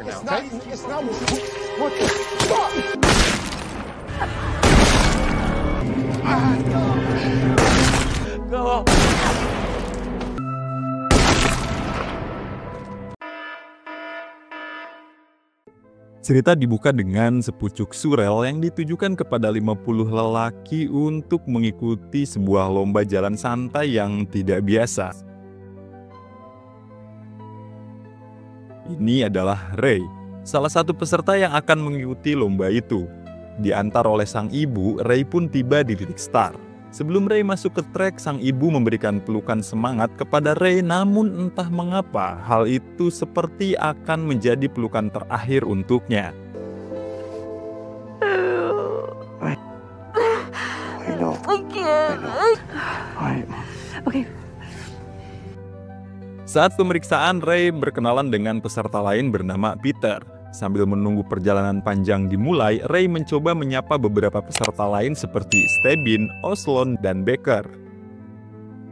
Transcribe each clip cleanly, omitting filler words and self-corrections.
over now, okay? It's not. What the fuck? Go. Cerita dibuka dengan sepucuk surel yang ditujukan kepada 50 lelaki untuk mengikuti sebuah lomba jalan santai yang tidak biasa. Ini adalah Ray, salah satu peserta yang akan mengikuti lomba itu. Diantar oleh sang ibu, Ray pun tiba di titik start. Sebelum Ray masuk ke trek, sang ibu memberikan pelukan semangat kepada Ray, namun entah mengapa hal itu seperti akan menjadi pelukan terakhir untuknya. I know. I can't. Alright. Okay. Saat pemeriksaan, Ray berkenalan dengan peserta lain bernama Peter. Sambil menunggu perjalanan panjang dimulai, Ray mencoba menyapa beberapa peserta lain seperti Stebin, Oslon, dan Becker.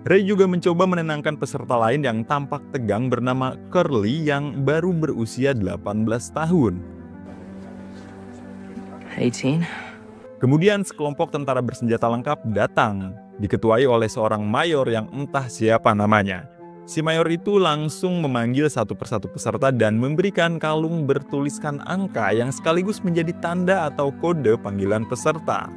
Ray juga mencoba menenangkan peserta lain yang tampak tegang bernama Curly yang baru berusia 18 tahun. 18. Kemudian sekelompok tentara bersenjata lengkap datang, diketuai oleh seorang mayor yang entah siapa namanya. Si mayor itu langsung memanggil satu persatu peserta dan memberikan kalung bertuliskan angka yang sekaligus menjadi tanda atau kode panggilan peserta.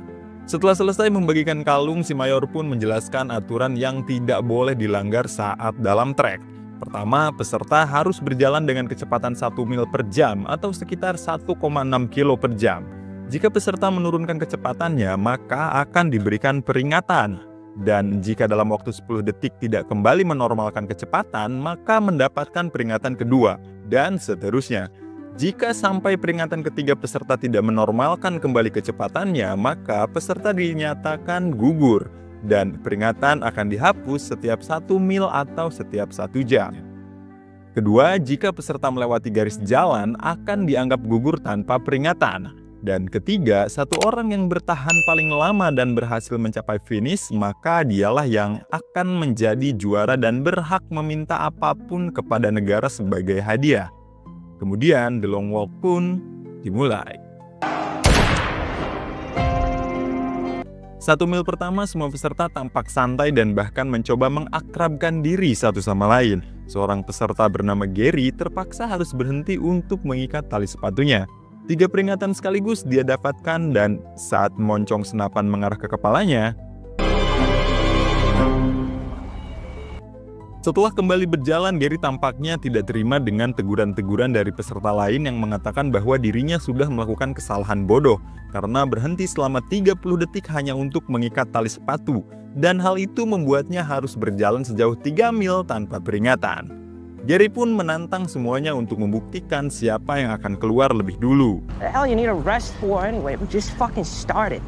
Setelah selesai membagikan kalung, si mayor pun menjelaskan aturan yang tidak boleh dilanggar saat dalam trek. Pertama, peserta harus berjalan dengan kecepatan 1 mil per jam atau sekitar 1,6 kilo per jam. Jika peserta menurunkan kecepatannya, maka akan diberikan peringatan. Dan jika dalam waktu 10 detik tidak kembali menormalkan kecepatan, maka mendapatkan peringatan kedua, dan seterusnya. Jika sampai peringatan ketiga peserta tidak menormalkan kembali kecepatannya, maka peserta dinyatakan gugur, dan peringatan akan dihapus setiap 1 mil atau setiap 1 jam. Kedua, jika peserta melewati garis jalan, akan dianggap gugur tanpa peringatan. Dan ketiga, satu orang yang bertahan paling lama dan berhasil mencapai finish, maka dialah yang akan menjadi juara dan berhak meminta apapun kepada negara sebagai hadiah. Kemudian, The Long Walk pun dimulai. 1 mil pertama, semua peserta tampak santai dan bahkan mencoba mengakrabkan diri satu sama lain. Seorang peserta bernama Gary terpaksa harus berhenti untuk mengikat tali sepatunya. 3 peringatan sekaligus dia dapatkan dan saat moncong senapan mengarah ke kepalanya. Setelah kembali berjalan, Gary tampaknya tidak terima dengan teguran-teguran dari peserta lain yang mengatakan bahwa dirinya sudah melakukan kesalahan bodoh karena berhenti selama 30 detik hanya untuk mengikat tali sepatu, dan hal itu membuatnya harus berjalan sejauh 3 mil tanpa peringatan. Gary pun menantang semuanya untuk membuktikan siapa yang akan keluar lebih dulu. The hell you need a rest for anyway? We just fucking started.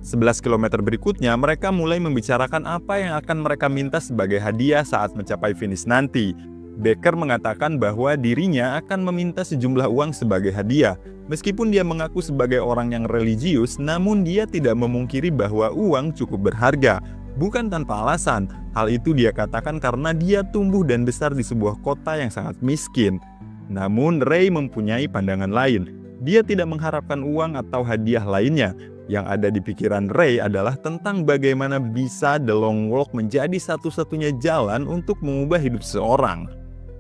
11 km berikutnya, mereka mulai membicarakan apa yang akan mereka minta sebagai hadiah saat mencapai finish nanti. Becker mengatakan bahwa dirinya akan meminta sejumlah uang sebagai hadiah. Meskipun dia mengaku sebagai orang yang religius, namun dia tidak memungkiri bahwa uang cukup berharga. Bukan tanpa alasan, hal itu dia katakan karena dia tumbuh dan besar di sebuah kota yang sangat miskin. Namun Ray mempunyai pandangan lain. Dia tidak mengharapkan uang atau hadiah lainnya. Yang ada di pikiran Ray adalah tentang bagaimana bisa The Long Walk menjadi satu-satunya jalan untuk mengubah hidup seseorang.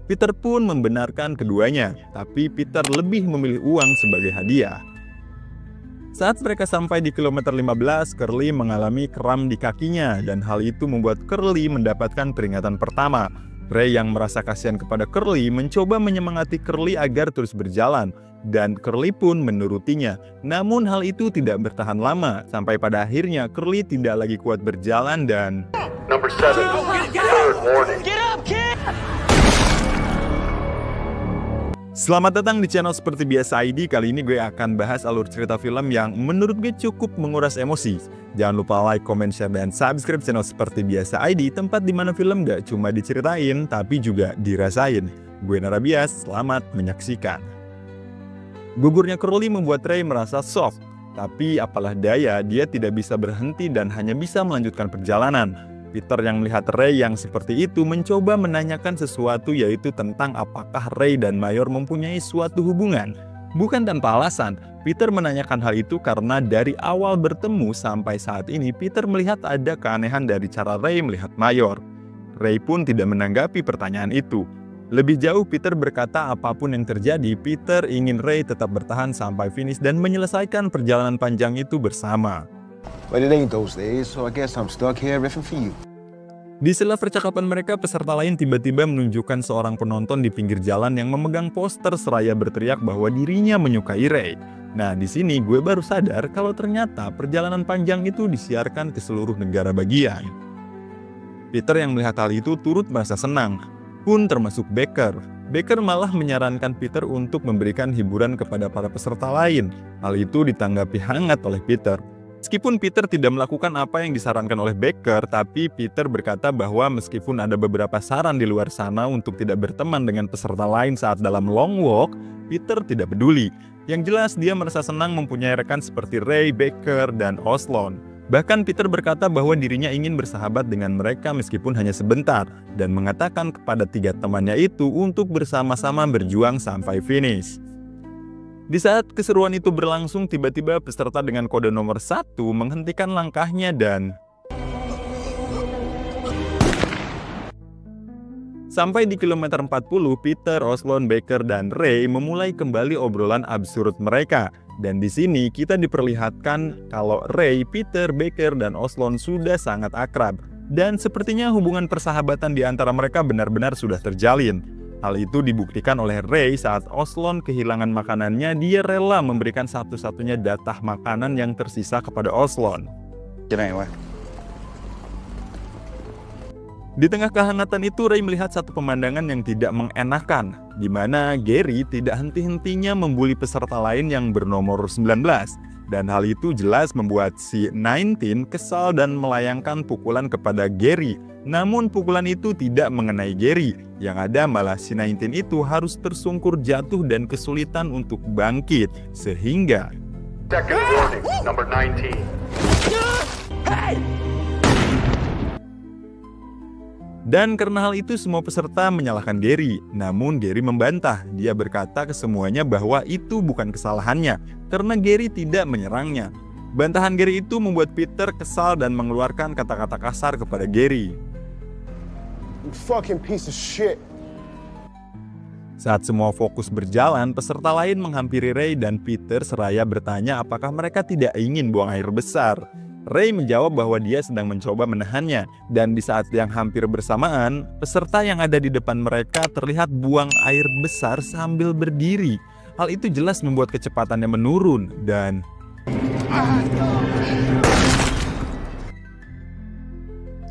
Peter pun membenarkan keduanya, tapi Peter lebih memilih uang sebagai hadiah. Saat mereka sampai di kilometer 15, Curly mengalami kram di kakinya dan hal itu membuat Curly mendapatkan peringatan pertama. Ray yang merasa kasihan kepada Curly mencoba menyemangati Curly agar terus berjalan dan Curly pun menurutinya. Namun hal itu tidak bertahan lama sampai pada akhirnya Curly tidak lagi kuat berjalan dan Number 7. Third warning. Selamat datang di channel Seperti Biasa ID. Kali ini gue akan bahas alur cerita film yang menurut gue cukup menguras emosi. Jangan lupa like, comment, share, dan subscribe channel Seperti Biasa ID, tempat dimana film gak cuma diceritain, tapi juga dirasain. Gue Narabias, selamat menyaksikan. Gugurnya Curly membuat Ray merasa shock. Tapi apalah daya, dia tidak bisa berhenti dan hanya bisa melanjutkan perjalanan. Peter yang melihat Ray yang seperti itu mencoba menanyakan sesuatu, yaitu tentang apakah Ray dan Mayor mempunyai suatu hubungan. Bukan tanpa alasan, Peter menanyakan hal itu karena dari awal bertemu sampai saat ini Peter melihat ada keanehan dari cara Ray melihat Mayor. Ray pun tidak menanggapi pertanyaan itu. Lebih jauh, Peter berkata apapun yang terjadi, Peter ingin Ray tetap bertahan sampai finish dan menyelesaikan perjalanan panjang itu bersama. But it ain't those days, so I guess I'm stuck here riffing for you. Di sela percakapan mereka, peserta lain tiba-tiba menunjukkan seorang penonton di pinggir jalan yang memegang poster seraya berteriak bahwa dirinya menyukai Ray. Nah, di sini gue baru sadar kalau ternyata perjalanan panjang itu disiarkan ke seluruh negara bagian. Peter yang melihat hal itu turut merasa senang, pun termasuk Baker. Baker malah menyarankan Peter untuk memberikan hiburan kepada para peserta lain. Hal itu ditanggapi hangat oleh Peter. Meskipun Peter tidak melakukan apa yang disarankan oleh Baker, tapi Peter berkata bahwa meskipun ada beberapa saran di luar sana untuk tidak berteman dengan peserta lain saat dalam long walk, Peter tidak peduli. Yang jelas dia merasa senang mempunyai rekan seperti Ray, Baker, dan Oslon. Bahkan Peter berkata bahwa dirinya ingin bersahabat dengan mereka meskipun hanya sebentar, dan mengatakan kepada 3 temannya itu untuk bersama-sama berjuang sampai finish. Di saat keseruan itu berlangsung, tiba-tiba peserta dengan kode nomor 1 menghentikan langkahnya dan sampai di kilometer 40, Peter, Oslon, Baker, dan Ray memulai kembali obrolan absurd mereka. Dan di sini kita diperlihatkan kalau Ray, Peter, Baker, dan Oslon sudah sangat akrab. Dan sepertinya hubungan persahabatan di antara mereka benar-benar sudah terjalin. Hal itu dibuktikan oleh Ray saat Oslon kehilangan makanannya, dia rela memberikan satu-satunya jatah makanan yang tersisa kepada Oslon. Di tengah kehangatan itu, Ray melihat satu pemandangan yang tidak mengenakan, di mana Gary tidak henti-hentinya membuli peserta lain yang bernomor 19. Dan hal itu jelas membuat si 19 kesal dan melayangkan pukulan kepada Gary. Namun pukulan itu tidak mengenai Gary. Yang ada malah si 19 itu harus tersungkur jatuh dan kesulitan untuk bangkit. Sehingga Second warning, number 19. dan karena hal itu semua peserta menyalahkan Gary. Namun Gary membantah. Dia berkata ke semuanya bahwa itu bukan kesalahannya karena Gary tidak menyerangnya. Bantahan Gary itu membuat Peter kesal dan mengeluarkan kata-kata kasar kepada Gary. You fucking piece of shit. Saat semua fokus berjalan, peserta lain menghampiri Ray dan Peter seraya bertanya apakah mereka tidak ingin buang air besar. Ray menjawab bahwa dia sedang mencoba menahannya, dan di saat yang hampir bersamaan, peserta yang ada di depan mereka terlihat buang air besar sambil berdiri. Hal itu jelas membuat kecepatannya menurun, dan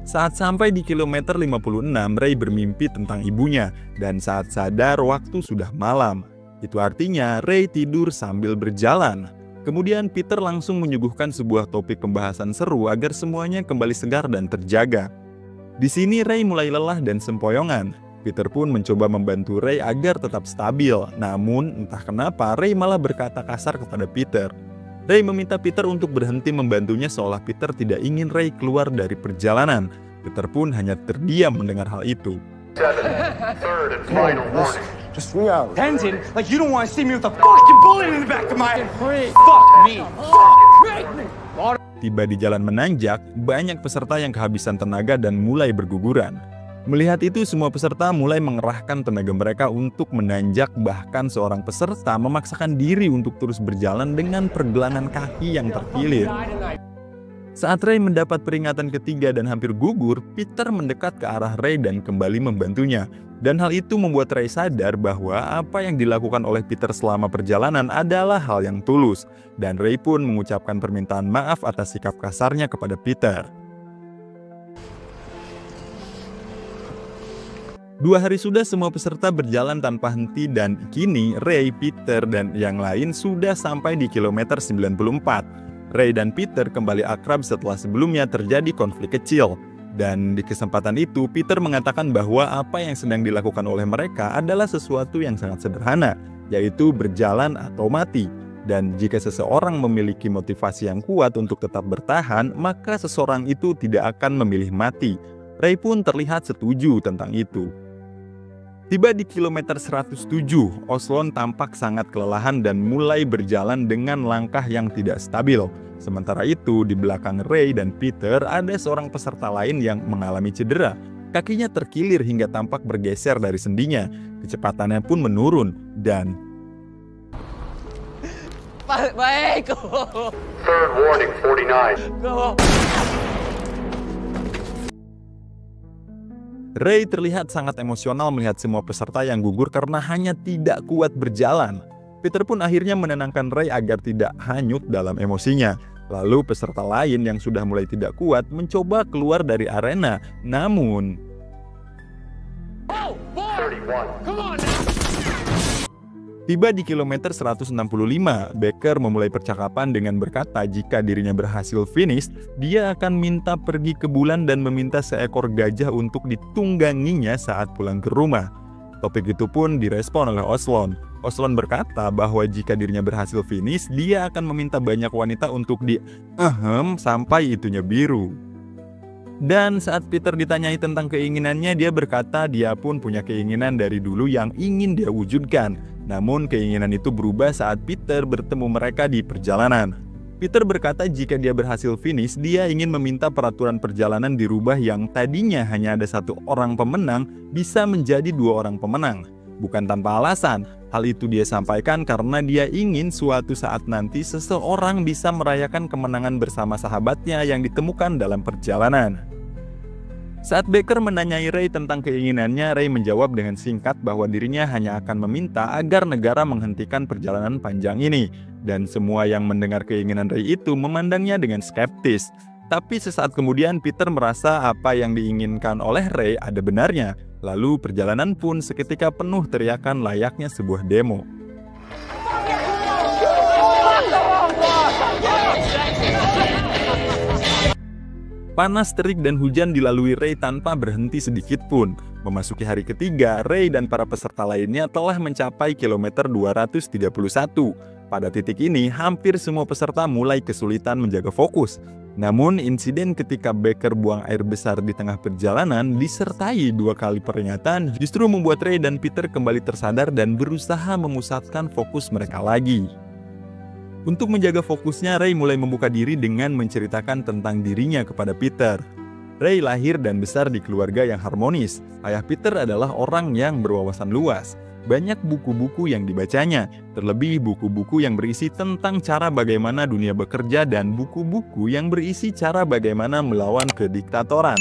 saat sampai di kilometer 56, Ray bermimpi tentang ibunya, dan saat sadar waktu sudah malam. Itu artinya Ray tidur sambil berjalan. Kemudian Peter langsung menyuguhkan sebuah topik pembahasan seru agar semuanya kembali segar dan terjaga. Di sini Ray mulai lelah dan sempoyongan. Peter pun mencoba membantu Ray agar tetap stabil. Namun entah kenapa Ray malah berkata kasar kepada Peter. Ray meminta Peter untuk berhenti membantunya seolah Peter tidak ingin Ray keluar dari perjalanan. Peter pun hanya terdiam mendengar hal itu. 7, third and final warning. Just 3 hours. Tenzin, like you don't want to see me with a fucking bullet in the back of my head. Fuck me. Fuck me. Tiba di jalan menanjak, banyak peserta yang kehabisan tenaga dan mulai berguguran. Melihat itu, semua peserta mulai mengerahkan tenaga mereka untuk menanjak, bahkan seorang peserta memaksakan diri untuk terus berjalan dengan pergelangan kaki yang terkilir. Saat Ray mendapat peringatan ketiga dan hampir gugur, Peter mendekat ke arah Ray dan kembali membantunya. Dan hal itu membuat Ray sadar bahwa apa yang dilakukan oleh Peter selama perjalanan adalah hal yang tulus. Dan Ray pun mengucapkan permintaan maaf atas sikap kasarnya kepada Peter. 2 hari sudah semua peserta berjalan tanpa henti dan kini Ray, Peter, dan yang lain sudah sampai di kilometer 94. Ray dan Peter kembali akrab setelah sebelumnya terjadi konflik kecil. Dan di kesempatan itu, Peter mengatakan bahwa apa yang sedang dilakukan oleh mereka adalah sesuatu yang sangat sederhana, yaitu berjalan atau mati. Dan jika seseorang memiliki motivasi yang kuat untuk tetap bertahan, maka seseorang itu tidak akan memilih mati. Ray pun terlihat setuju tentang itu. Tiba di kilometer 107, Oslon tampak sangat kelelahan dan mulai berjalan dengan langkah yang tidak stabil. Sementara itu, di belakang Ray dan Peter ada seorang peserta lain yang mengalami cedera. Kakinya terkilir hingga tampak bergeser dari sendinya. Kecepatannya pun menurun dan... Baik. Third warning, 49. Ray terlihat sangat emosional melihat semua peserta yang gugur karena hanya tidak kuat berjalan. Peter pun akhirnya menenangkan Ray agar tidak hanyut dalam emosinya. Lalu peserta lain yang sudah mulai tidak kuat mencoba keluar dari arena. Namun... 31. Tiba di kilometer 165, Becker memulai percakapan dengan berkata jika dirinya berhasil finish, dia akan minta pergi ke bulan dan meminta seekor gajah untuk ditungganginya saat pulang ke rumah. Topik itu pun direspon oleh Oslon. Oslon berkata bahwa jika dirinya berhasil finish, dia akan meminta banyak wanita untuk sampai itunya biru. Dan saat Peter ditanyai tentang keinginannya, dia berkata dia pun punya keinginan dari dulu yang ingin dia wujudkan. Namun keinginan itu berubah saat Peter bertemu mereka di perjalanan. Peter berkata jika dia berhasil finish, dia ingin meminta peraturan perjalanan dirubah yang tadinya hanya ada 1 orang pemenang bisa menjadi 2 orang pemenang. Bukan tanpa alasan, hal itu dia sampaikan karena dia ingin suatu saat nanti seseorang bisa merayakan kemenangan bersama sahabatnya yang ditemukan dalam perjalanan. Saat Becker menanyai Ray tentang keinginannya, Ray menjawab dengan singkat bahwa dirinya hanya akan meminta agar negara menghentikan perjalanan panjang ini. Dan semua yang mendengar keinginan Ray itu memandangnya dengan skeptis. Tapi sesaat kemudian Peter merasa apa yang diinginkan oleh Ray ada benarnya. Lalu perjalanan pun seketika penuh teriakan layaknya sebuah demo. Panas, terik, dan hujan dilalui Ray tanpa berhenti sedikit pun. Memasuki hari ketiga, Ray dan para peserta lainnya telah mencapai kilometer 231. Pada titik ini, hampir semua peserta mulai kesulitan menjaga fokus. Namun, insiden ketika Becker buang air besar di tengah perjalanan disertai 2 kali peringatan justru membuat Ray dan Peter kembali tersadar dan berusaha memusatkan fokus mereka lagi. Untuk menjaga fokusnya, Ray mulai membuka diri dengan menceritakan tentang dirinya kepada Peter. Ray lahir dan besar di keluarga yang harmonis. Ayah Peter adalah orang yang berwawasan luas. Banyak buku-buku yang dibacanya, terlebih buku-buku yang berisi tentang cara bagaimana dunia bekerja dan buku-buku yang berisi cara bagaimana melawan kediktatoran.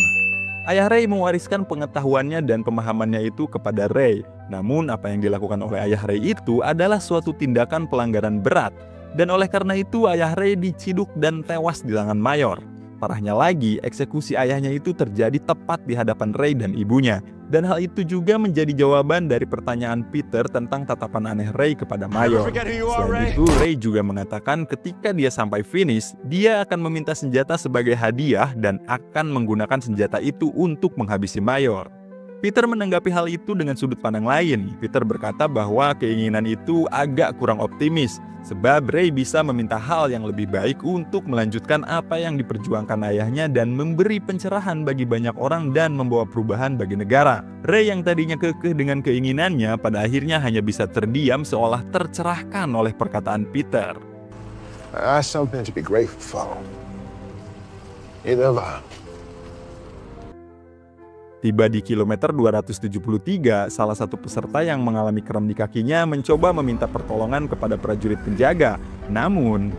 Ayah Ray mewariskan pengetahuannya dan pemahamannya itu kepada Ray. Namun apa yang dilakukan oleh ayah Ray itu adalah suatu tindakan pelanggaran berat. Dan oleh karena itu ayah Ray diciduk dan tewas di tangan mayor. Parahnya lagi, eksekusi ayahnya itu terjadi tepat di hadapan Ray dan ibunya. Dan hal itu juga menjadi jawaban dari pertanyaan Peter tentang tatapan aneh Ray kepada mayor. Selain itu, Ray juga mengatakan ketika dia sampai finish, dia akan meminta senjata sebagai hadiah dan akan menggunakan senjata itu untuk menghabisi mayor. Peter menanggapi hal itu dengan sudut pandang lain. Peter berkata bahwa keinginan itu agak kurang optimis, sebab Ray bisa meminta hal yang lebih baik untuk melanjutkan apa yang diperjuangkan ayahnya dan memberi pencerahan bagi banyak orang dan membawa perubahan bagi negara. Ray yang tadinya kekeh dengan keinginannya pada akhirnya hanya bisa terdiam seolah tercerahkan oleh perkataan Peter. I have something to be grateful for. Either of Tiba di kilometer 273, salah satu peserta yang mengalami kram di kakinya mencoba meminta pertolongan kepada prajurit penjaga. Namun,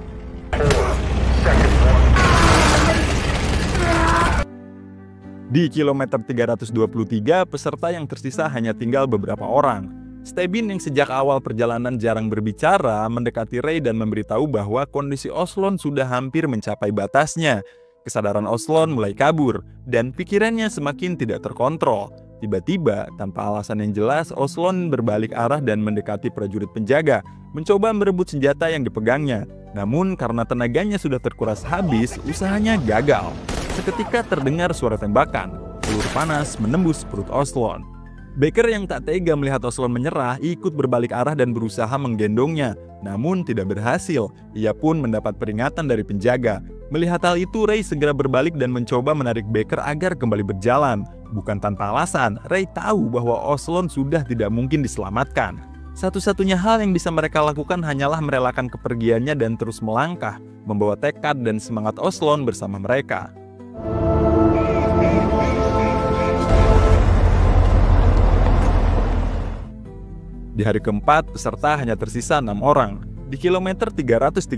di kilometer 323, peserta yang tersisa hanya tinggal beberapa orang. Stebin yang sejak awal perjalanan jarang berbicara mendekati Ray dan memberitahu bahwa kondisi Oslon sudah hampir mencapai batasnya. Kesadaran Oslon mulai kabur, dan pikirannya semakin tidak terkontrol. Tiba-tiba, tanpa alasan yang jelas, Oslon berbalik arah dan mendekati prajurit penjaga, mencoba merebut senjata yang dipegangnya. Namun, karena tenaganya sudah terkuras habis, usahanya gagal. Seketika terdengar suara tembakan. Peluru panas menembus perut Oslon. Baker yang tak tega melihat Oslon menyerah ikut berbalik arah dan berusaha menggendongnya, namun tidak berhasil. Ia pun mendapat peringatan dari penjaga. Melihat hal itu, Ray segera berbalik dan mencoba menarik Baker agar kembali berjalan. Bukan tanpa alasan, Ray tahu bahwa Oslon sudah tidak mungkin diselamatkan. Satu-satunya hal yang bisa mereka lakukan hanyalah merelakan kepergiannya dan terus melangkah, membawa tekad dan semangat Oslon bersama mereka. Di hari keempat, peserta hanya tersisa 6 orang. Di kilometer 336,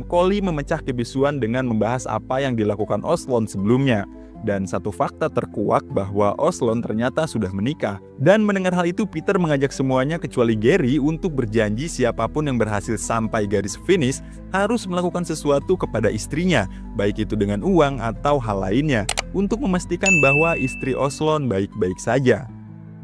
Collie memecah kebisuan dengan membahas apa yang dilakukan Oslon sebelumnya. Dan satu fakta terkuak bahwa Oslon ternyata sudah menikah. Dan mendengar hal itu, Peter mengajak semuanya kecuali Gary untuk berjanji siapapun yang berhasil sampai garis finish harus melakukan sesuatu kepada istrinya, baik itu dengan uang atau hal lainnya, untuk memastikan bahwa istri Oslon baik-baik saja.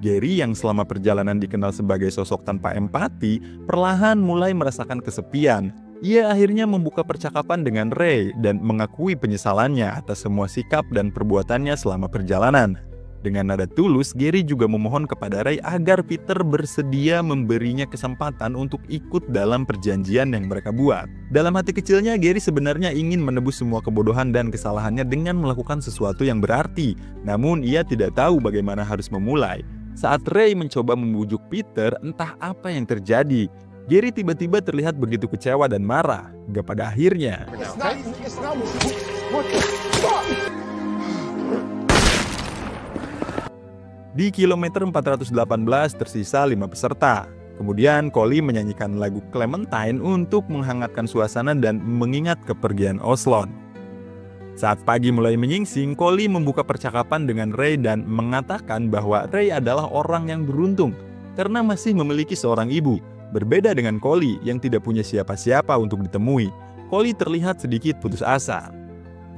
Gary yang selama perjalanan dikenal sebagai sosok tanpa empati, perlahan mulai merasakan kesepian. Ia akhirnya membuka percakapan dengan Ray dan mengakui penyesalannya atas semua sikap dan perbuatannya selama perjalanan. Dengan nada tulus, Gary juga memohon kepada Ray agar Peter bersedia memberinya kesempatan untuk ikut dalam perjanjian yang mereka buat. Dalam hati kecilnya, Gary sebenarnya ingin menebus semua kebodohan dan kesalahannya dengan melakukan sesuatu yang berarti. Namun ia tidak tahu bagaimana harus memulai. Saat Ray mencoba membujuk Peter, entah apa yang terjadi. Gary tiba-tiba terlihat begitu kecewa dan marah. Hingga pada akhirnya, di kilometer 418 tersisa 5 peserta. Kemudian Collie menyanyikan lagu Clementine untuk menghangatkan suasana dan mengingat kepergian Oslon. Saat pagi mulai menyingsing, Collie membuka percakapan dengan Ray dan mengatakan bahwa Ray adalah orang yang beruntung karena masih memiliki seorang ibu. Berbeda dengan Collie yang tidak punya siapa-siapa untuk ditemui, Collie terlihat sedikit putus asa.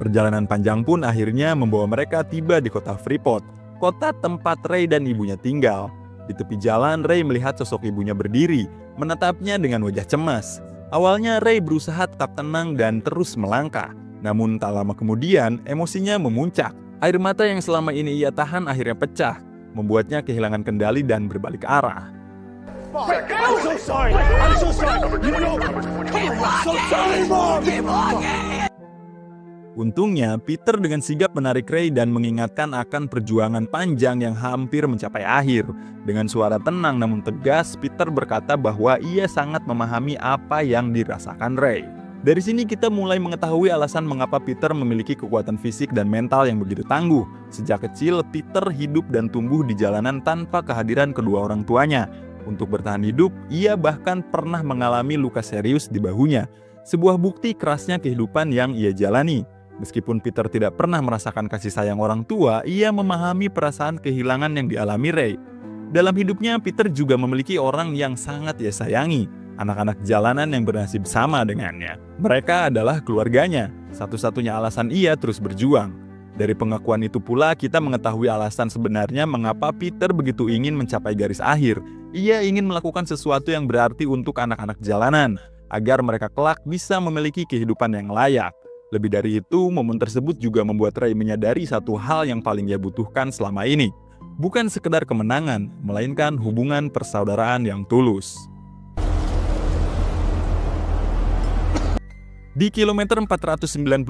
Perjalanan panjang pun akhirnya membawa mereka tiba di kota Freeport, kota tempat Ray dan ibunya tinggal. Di tepi jalan, Ray melihat sosok ibunya berdiri, menatapnya dengan wajah cemas. Awalnya Ray berusaha tetap tenang dan terus melangkah. Namun tak lama kemudian, emosinya memuncak. Air mata yang selama ini ia tahan akhirnya pecah, membuatnya kehilangan kendali dan berbalik arah. I'm so sorry. I'm so sorry. You know, I'm so sorry, Mom. Untungnya, Peter dengan sigap menarik Ray dan mengingatkan akan perjuangan panjang yang hampir mencapai akhir. Dengan suara tenang namun tegas, Peter berkata bahwa ia sangat memahami apa yang dirasakan Ray. Dari sini kita mulai mengetahui alasan mengapa Peter memiliki kekuatan fisik dan mental yang begitu tangguh. Sejak kecil, Peter hidup dan tumbuh di jalanan tanpa kehadiran kedua orang tuanya. Untuk bertahan hidup, ia bahkan pernah mengalami luka serius di bahunya. Sebuah bukti kerasnya kehidupan yang ia jalani. Meskipun Peter tidak pernah merasakan kasih sayang orang tua, ia memahami perasaan kehilangan yang dialami Ray. Dalam hidupnya, Peter juga memiliki orang yang sangat ia sayangi. Anak-anak jalanan yang bernasib sama dengannya. Mereka adalah keluarganya. Satu-satunya alasan ia terus berjuang. Dari pengakuan itu pula kita mengetahui alasan sebenarnya mengapa Peter begitu ingin mencapai garis akhir. Ia ingin melakukan sesuatu yang berarti untuk anak-anak jalanan, agar mereka kelak bisa memiliki kehidupan yang layak. Lebih dari itu, momen tersebut juga membuat Ray menyadari satu hal yang paling ia butuhkan selama ini. Bukan sekedar kemenangan, melainkan hubungan persaudaraan yang tulus. Di kilometer 492,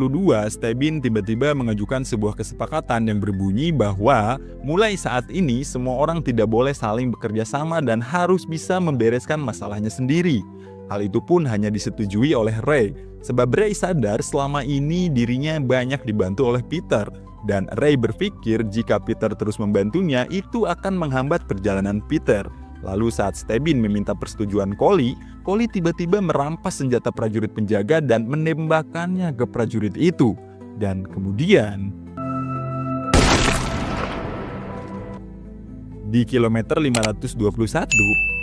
Stebin tiba-tiba mengajukan sebuah kesepakatan yang berbunyi bahwa mulai saat ini semua orang tidak boleh saling bekerja sama dan harus bisa membereskan masalahnya sendiri. Hal itu pun hanya disetujui oleh Ray, sebab Ray sadar selama ini dirinya banyak dibantu oleh Peter. Dan Ray berpikir jika Peter terus membantunya, itu akan menghambat perjalanan Peter. Lalu saat Stebin meminta persetujuan Collie tiba-tiba merampas senjata prajurit penjaga dan menembakkannya ke prajurit itu. Dan kemudian, di kilometer 521,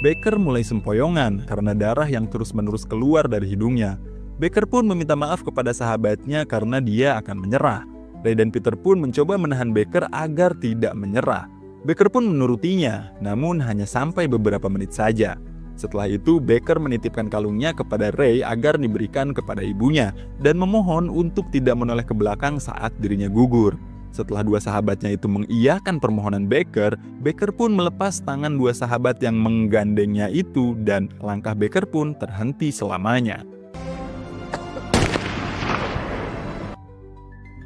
Baker mulai sempoyongan karena darah yang terus-menerus keluar dari hidungnya. Baker pun meminta maaf kepada sahabatnya karena dia akan menyerah. Ray dan Peter pun mencoba menahan Baker agar tidak menyerah. Baker pun menurutinya, namun hanya sampai beberapa menit saja. Setelah itu, Baker menitipkan kalungnya kepada Ray agar diberikan kepada ibunya dan memohon untuk tidak menoleh ke belakang saat dirinya gugur. Setelah dua sahabatnya itu mengiyakan permohonan Baker, Baker pun melepas tangan dua sahabat yang menggandengnya itu dan langkah Baker pun terhenti selamanya.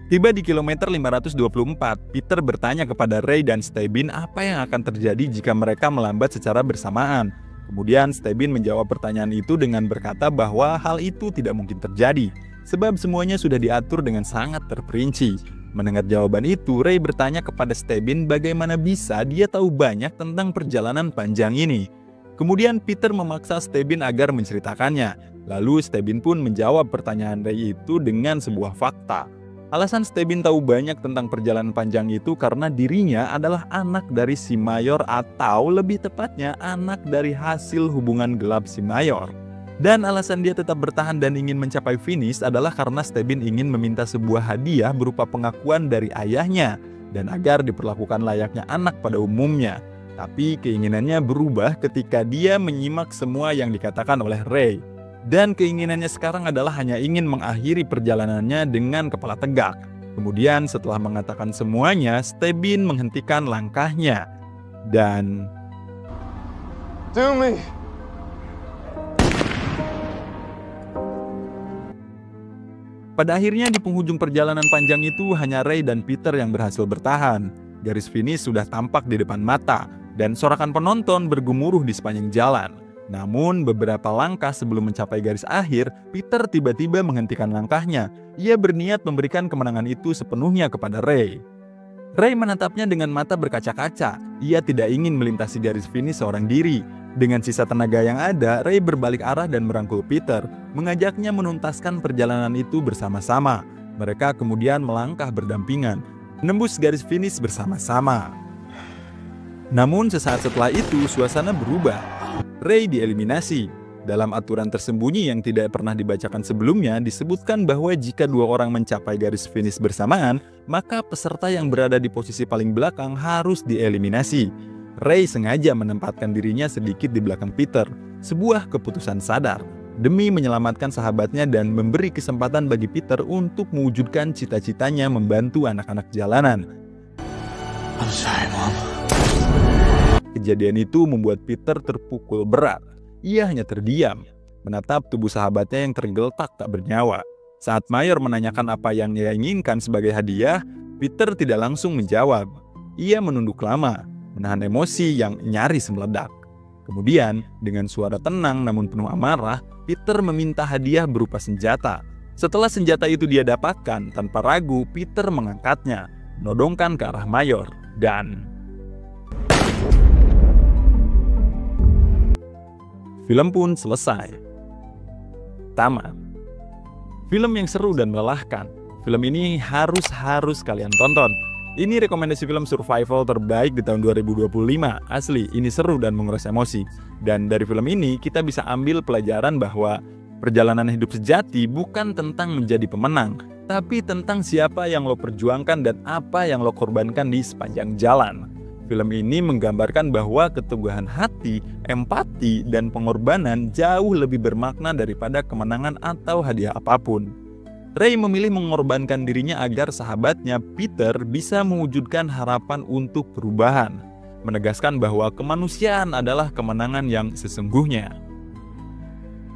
Tiba di kilometer 524, Peter bertanya kepada Ray dan Stebbins apa yang akan terjadi jika mereka melambat secara bersamaan. Kemudian Stebbins menjawab pertanyaan itu dengan berkata bahwa hal itu tidak mungkin terjadi, sebab semuanya sudah diatur dengan sangat terperinci. Mendengar jawaban itu, Ray bertanya kepada Stebbins bagaimana bisa dia tahu banyak tentang perjalanan panjang ini. Kemudian Peter memaksa Stebbins agar menceritakannya. Lalu Stebbins pun menjawab pertanyaan Ray itu dengan sebuah fakta. Alasan Stebbins tahu banyak tentang perjalanan panjang itu karena dirinya adalah anak dari si mayor, atau lebih tepatnya anak dari hasil hubungan gelap si mayor. Dan alasan dia tetap bertahan dan ingin mencapai finish adalah karena Stebbins ingin meminta sebuah hadiah berupa pengakuan dari ayahnya dan agar diperlakukan layaknya anak pada umumnya. Tapi keinginannya berubah ketika dia menyimak semua yang dikatakan oleh Ray. Dan keinginannya sekarang adalah hanya ingin mengakhiri perjalanannya dengan kepala tegak. Kemudian setelah mengatakan semuanya, Stebbins menghentikan langkahnya dan Do me. pada akhirnya di penghujung perjalanan panjang itu hanya Ray dan Peter yang berhasil bertahan. Garis finish sudah tampak di depan mata dan sorakan penonton bergemuruh di sepanjang jalan. Namun beberapa langkah sebelum mencapai garis akhir, Peter tiba-tiba menghentikan langkahnya. Ia berniat memberikan kemenangan itu sepenuhnya kepada Ray. Ray menatapnya dengan mata berkaca-kaca. Ia tidak ingin melintasi garis finish seorang diri. Dengan sisa tenaga yang ada, Ray berbalik arah dan merangkul Peter, mengajaknya menuntaskan perjalanan itu bersama-sama. Mereka kemudian melangkah berdampingan, menembus garis finish bersama-sama. Namun sesaat setelah itu, suasana berubah. Ray dieliminasi. Dalam aturan tersembunyi yang tidak pernah dibacakan sebelumnya, disebutkan bahwa jika dua orang mencapai garis finish bersamaan, maka peserta yang berada di posisi paling belakang harus dieliminasi. Ray sengaja menempatkan dirinya sedikit di belakang Peter, sebuah keputusan sadar, demi menyelamatkan sahabatnya dan memberi kesempatan bagi Peter untuk mewujudkan cita-citanya membantu anak-anak jalanan. I'm sorry, Mom. Kejadian itu membuat Peter terpukul berat. Ia hanya terdiam, menatap tubuh sahabatnya yang tergeletak tak bernyawa. Saat Mayor menanyakan apa yang ia inginkan sebagai hadiah, Peter tidak langsung menjawab. Ia menunduk lama, menahan emosi yang nyaris meledak. Kemudian, dengan suara tenang namun penuh amarah, Peter meminta hadiah berupa senjata. Setelah senjata itu dia dapatkan, tanpa ragu Peter mengangkatnya, menodongkan ke arah Mayor, dan film pun selesai. Tamat. Film yang seru dan melelahkan. Film ini harus kalian tonton. Ini rekomendasi film survival terbaik di tahun 2025. Asli, ini seru dan menguras emosi. Dan dari film ini kita bisa ambil pelajaran bahwa perjalanan hidup sejati bukan tentang menjadi pemenang, tapi tentang siapa yang lo perjuangkan dan apa yang lo korbankan di sepanjang jalan. Film ini menggambarkan bahwa keteguhan hati, empati, dan pengorbanan jauh lebih bermakna daripada kemenangan atau hadiah apapun. Ray memilih mengorbankan dirinya agar sahabatnya Peter bisa mewujudkan harapan untuk perubahan, menegaskan bahwa kemanusiaan adalah kemenangan yang sesungguhnya.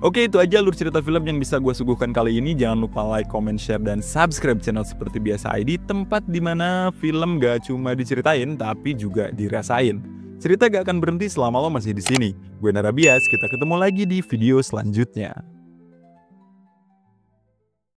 Oke, itu aja alur cerita film yang bisa gue suguhkan kali ini. Jangan lupa like, comment, share, dan subscribe channel Seperti Biasa ID, tempat dimana film gak cuma diceritain tapi juga dirasain. Cerita gak akan berhenti selama lo masih di sini. Gue Narabias, kita ketemu lagi di video selanjutnya.